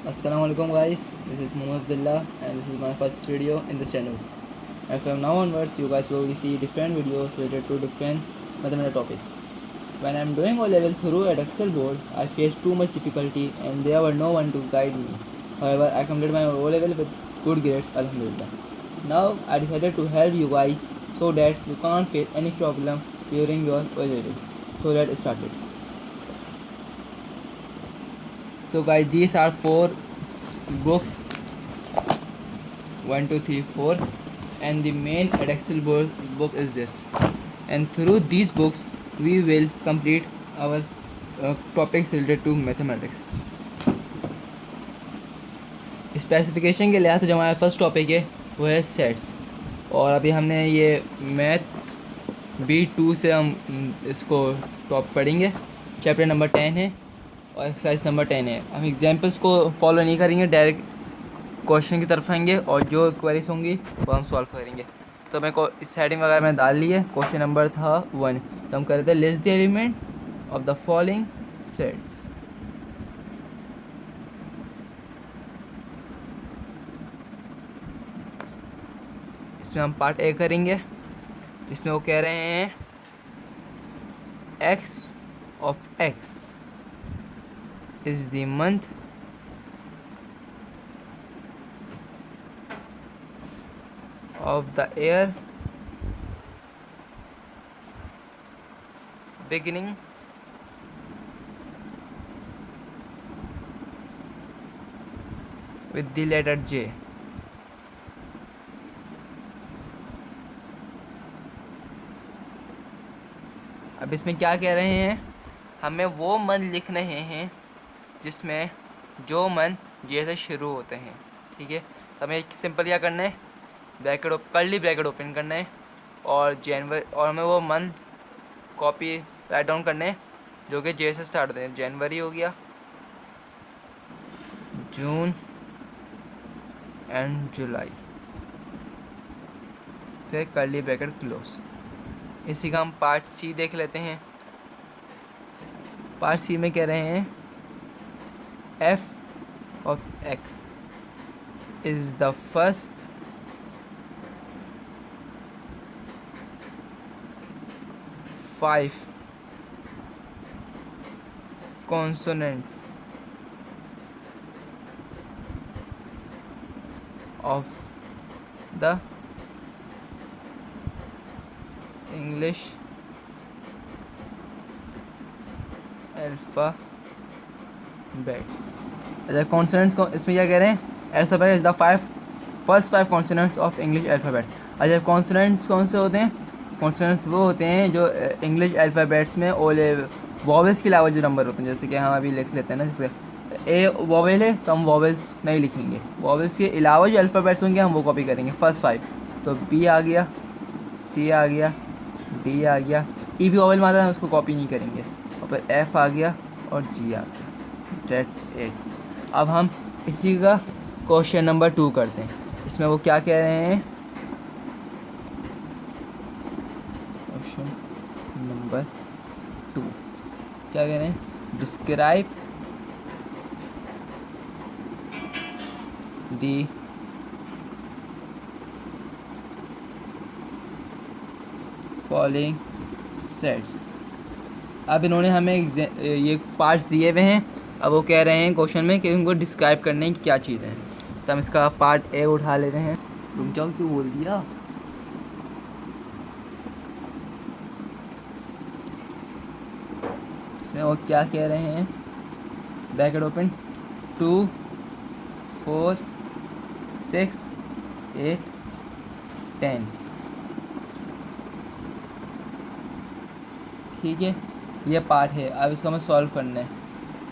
Assalamualaikum guys, this is Muhammad Abdullah and this is my first video in this channel. And from now onwards you guys will see different videos related to different mathematical topics. When I am doing O level through an Excel board, I faced too much difficulty and there were no one to guide me. However, I completed my O level with good grades, Alhamdulillah. Now I decided to help you guys so that you can't face any problem during your O level. So let's start it. So guys, these are four books, 1 2 3 4, and the main Excel book is this, and through these books we will complete our topics related to mathematics. Specification के लिहाज से जो हमारा first topic है वो है sets, और अभी हमने ये मैथ B2 से हम इसको टॉप पढ़ेंगे। चैप्टर नंबर 10 है और एक्सरसाइज नंबर 10 है। हम एग्जांपल्स को फॉलो नहीं करेंगे, डायरेक्ट क्वेश्चन की तरफ आएंगे और जो क्वेरीज होंगी वो हम सॉल्व करेंगे। तो मेरे को इस हेडिंग वगैरह में डाल ली है। क्वेश्चन नंबर था 1, तो हम कर रहे थे list the element of the following sets. इसमें हम पार्ट ए करेंगे, जिसमें वो कह रहे हैं x of x is the month of the year beginning with the letter J। अब इसमें क्या कह रहे हैं, हमें वो मंथ लिख रहे हैं जिसमें जो मंथ जे से शुरू होते हैं। ठीक है, तो हमें सिंपल क्या करना है, कर्ली ब्रैकेट ओपन करना है और जनवरी, और हमें वो मंथ कॉपी राइट डाउन करने हैं जो कि जे से स्टार्ट होते हैं। जनवरी हो गया, जून एंड जुलाई, फिर कर्ली ब्रैकेट क्लोज। इसी का हम पार्ट सी देख लेते हैं। पार्ट सी में कह रहे हैं f of x is the first five consonants of the English alphabet. अच्छा, कॉन्सोनेंट्स को इसमें क्या कह रहे हैं, alphabet is the first five consonants of English alphabet. अच्छा, कॉन्सोनेंट्स कौन से होते हैं, कॉन्सोनेंट्स वो होते हैं जो इंग्लिश अल्फ़ाबेट्स में वॉवेल्स के अलावा जो नंबर होते हैं। जैसे कि हम अभी लिख लेते हैं ना, जैसे ए वॉवेल है तो हम वॉवेल्स नहीं लिखेंगे, वॉवेल्स के अलावा जो अल्फ़ाबेट्स होंगे हम वो कॉपी करेंगे, फर्स्ट फाइव। तो बी आ गया, सी आ गया, डी आ गया, ई भी वॉवेल में आता है, उसको कॉपी नहीं करेंगे, और फिर एफ आ गया और जी आ गया। That's it. अब हम इसी का क्वेश्चन नंबर 2 करते हैं। इसमें वो क्या कह रहे हैं, क्वेश्चन नंबर 2 क्या कह रहे हैं, डिस्क्राइब दी फॉलोइंग सेट्स। अब इन्होंने हमें ये पार्ट्स दिए हुए हैं। अब वो कह रहे हैं क्वेश्चन में कि उनको डिस्क्राइब करने की क्या चीज़ें हैं। तो हम इसका पार्ट ए उठा लेते हैं। रुक जाओ, क्यों बोल दिया। इसमें वो क्या कह रहे हैं, ब्रैकेट ओपन, 2 4 6 8 10। ठीक है, ये पार्ट है। अब इसको हमें सॉल्व करना है।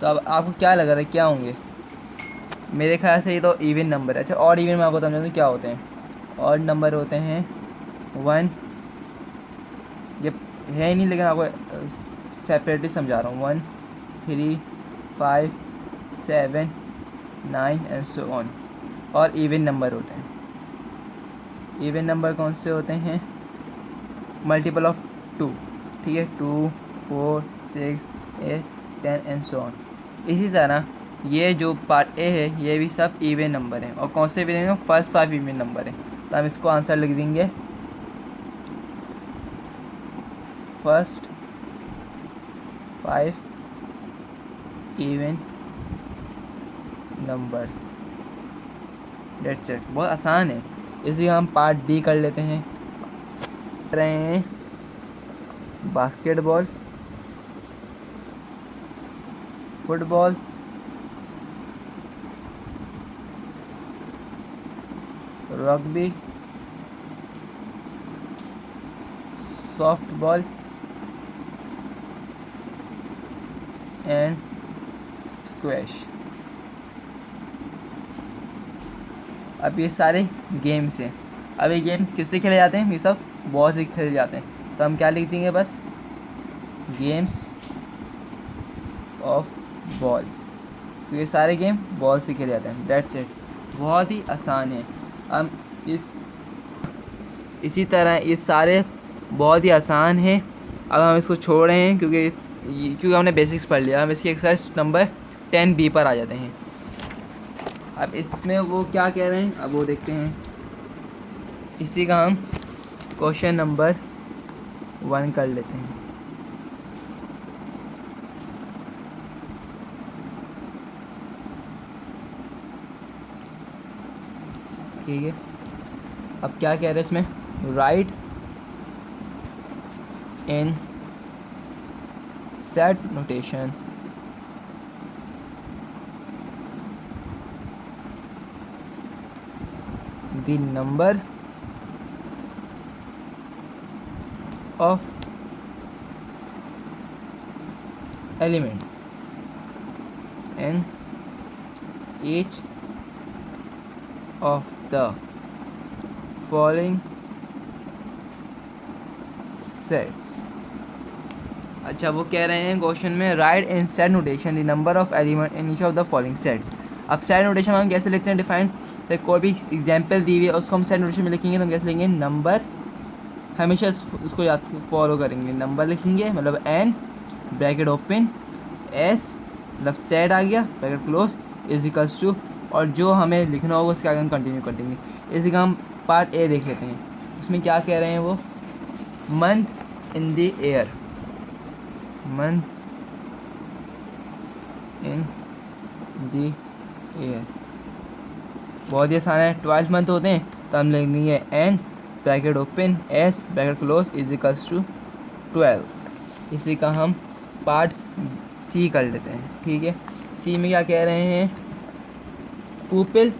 तो अब आपको क्या लग रहा है, क्या होंगे, मेरे ख्याल से ये तो इवन नंबर है। अच्छा, और इवन में आपको समझा दूँ क्या होते हैं। और नंबर होते हैं 1, ये है ही नहीं लेकिन आपको सेपरेटली समझा रहा हूँ, 1 3 5 7 9 एंड सो ऑन। और इवन नंबर होते हैं, इवन नंबर कौन से होते हैं, मल्टीपल ऑफ 2। ठीक है, 2 4 6 8 10 एंड सो ऑन। इसी तरह ये जो पार्ट ए है ये भी सब इवन नंबर है। और कौन से इवन है? फर्स्ट 5 इवन नंबर है। तो हम इसको आंसर लिख देंगे first 5 even numbers. That's it. बहुत आसान है। इसी हम पार्ट डी कर लेते हैं। रहे हैं basketball, football, rugby, softball and squash. अब ये सारे गेम्स हैं। अब ये गेम्स किससे खेले जाते हैं? ये सब बॉल से खेले जाते हैं। तो हम क्या लिख देंगे? बस गेम्स ऑफ बॉल। तो ये सारे गेम बॉल से खेले जाते हैं। That's it. बहुत ही आसान है। हम इसी तरह ये सारे बहुत ही आसान है। अब हम इसको छोड़ रहे हैं क्योंकि हमने बेसिक्स पढ़ लिया। हम इसकी एक्सरसाइज नंबर 10B पर आ जाते हैं। अब इसमें वो क्या कह रहे हैं अब वो देखते हैं। इसी का हम क्वेश्चन नंबर 1 कर लेते हैं। ठीक है। अब क्या कह रहे हैं इसमें? Right in set notation the number of element in each of the following sets। अच्छा, वो कह रहे हैं क्वेश्चन में right in set notation the number of element in each of the following sets. अब सेट नोटेशन हम कैसे लिखते हैं? डिफाइन, तो कोई भी एग्जाम्पल दी हुई है उसको हम सेट नोटेशन में लिखेंगे। तो हम कैसे लिखेंगे? नंबर, हमेशा उसको याद फॉलो करेंगे। नंबर लिखेंगे मतलब एन ब्रैकेट ओपन, एस मतलब सेट आ गया bracket close is equals to, और जो हमें लिखना होगा उसके आगे हम कंटिन्यू कर देंगे। इसी का हम पार्ट ए देख लेते हैं। उसमें क्या कह रहे हैं वो? Month in the air, month in the air. बहुत ही आसान है। 12 मंथ होते हैं तो हम लिख देंगे N bracket open, S bracket close is equals to 12। इसी का हम पार्ट सी कर लेते हैं। ठीक है। सी में क्या कह रहे हैं? Pupil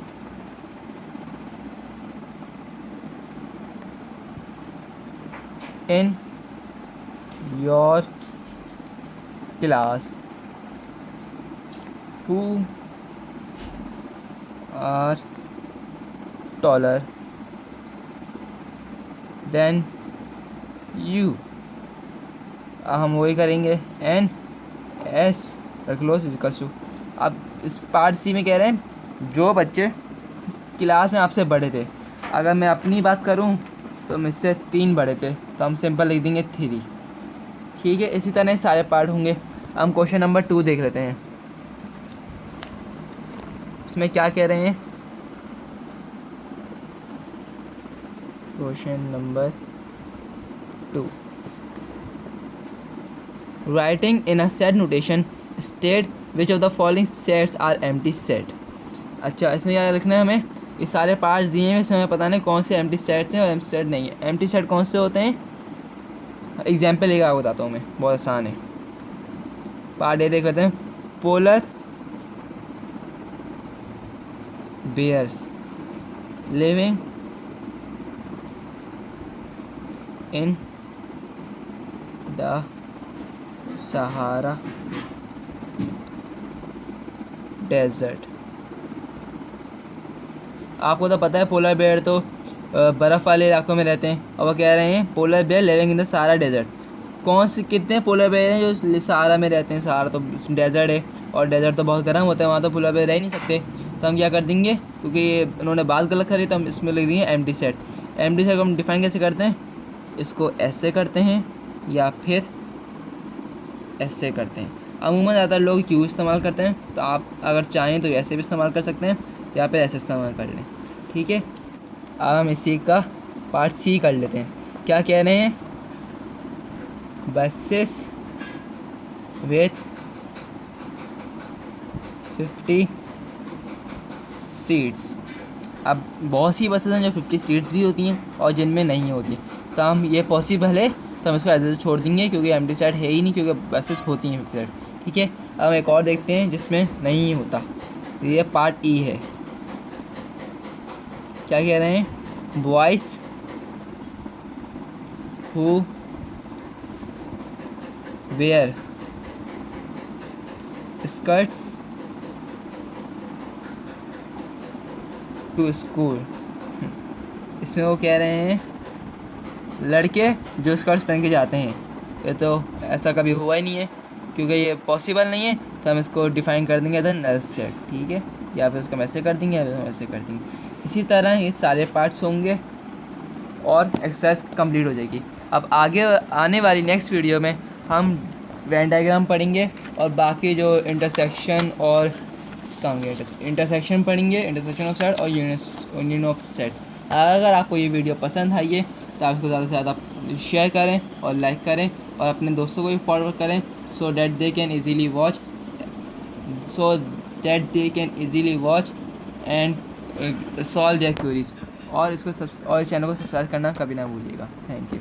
in your class who are taller than you। हम वही करेंगे N S close equals to. अब इस पार्ट सी में कह रहे हैं जो बच्चे क्लास में आपसे बड़े थे। अगर मैं अपनी बात करूं तो मुझसे 3 बड़े थे, तो हम सिंपल लिख देंगे 3। ठीक है। इसी तरह सारे पार्ट होंगे। हम क्वेश्चन नंबर 2 देख लेते हैं। उसमें क्या कह रहे हैं? Question number 2, writing in a set notation state which of the following sets are empty set. अच्छा, इसमें क्या लिखना है हमें? ये सारे पार्ट्स दिए हैं, इसमें हमें पता नहीं कौन से एम्प्टी सेट्स हैं और एम्प्टी सेट नहीं है। एम्प्टी सेट कौन से होते हैं? एग्जाम्पल लेकर बताता हूँ मैं, बहुत आसान है। पार्ट ए देख लेते हैं। Polar bears living in the Sahara desert। आपको तो पता है पोलर बेयर तो बर्फ़ वाले इलाकों में रहते हैं, और वो कह रहे हैं polar bear living in the Sahara desert. कौन से कितने पोलर बेयर हैं जो सहारा में रहते हैं? सहारा तो डेजर्ट है, और डेजर्ट तो बहुत गर्म होता है, वहाँ तो पोलर बेयर रह ही नहीं सकते। तो हम क्या कर देंगे, क्योंकि ये उन्होंने बात गलत करी, तो हम इसमें लिख देंगे एम्प्टी सेट। एम्प्टी सेट को हम डिफाइन कैसे करते हैं? इसको ऐसे करते हैं या फिर ऐसे करते हैं। अमूमन ज़्यादातर लोग क्यू इस्तेमाल करते हैं, तो आप अगर चाहें तो ऐसे भी इस्तेमाल कर सकते हैं या फिर ऐसे इस्तेमाल कर लें। ठीक है, अब हम इसी का पार्ट सी कर लेते हैं। क्या कह रहे हैं? Buses with 50 seats. अब बहुत सी बसेस हैं जो 50 सीट्स भी होती हैं और जिनमें नहीं होती, तो हम ये पॉसिबल है तो हम इसको एज छोड़ देंगे क्योंकि एम्प्टी सेट है ही नहीं, क्योंकि बसेस होती हैं 50 सीट। ठीक है, अब हम एक और देखते हैं जिसमें नहीं होता, ये पार्ट ई है। क्या कह रहे हैं? Boys who wear skirts to school. इसमें वो कह रहे हैं लड़के जो स्कर्ट्स पहन के जाते हैं। ये तो ऐसा कभी हुआ ही नहीं है, क्योंकि ये पॉसिबल नहीं है, तो हम इसको डिफ़ाइन कर देंगे एज अ नल सेट। ठीक है, या फिर उसका वैसे कर देंगे या फिर वैसे कर देंगे। इसी तरह ये सारे पार्ट्स होंगे और एक्सरसाइज कंप्लीट हो जाएगी। अब आगे आने वाली नेक्स्ट वीडियो में हम वेन डायग्राम पढ़ेंगे और बाकी जो इंटरसेक्शन और इंटरसेक्शन पढ़ेंगे, इंटरसेक्शन ऑफ सेट और यूनियन ऑफ सेट। अगर आपको ये वीडियो पसंद आई है तो आप इसको ज़्यादा से ज़्यादा शेयर करें और लाइक करें और अपने दोस्तों को भी फॉरवर्ड करें, so that they can easily watch and solve their queries. और इसको और चैनल को सब्सक्राइब करना कभी ना भूलिएगा। Thank you.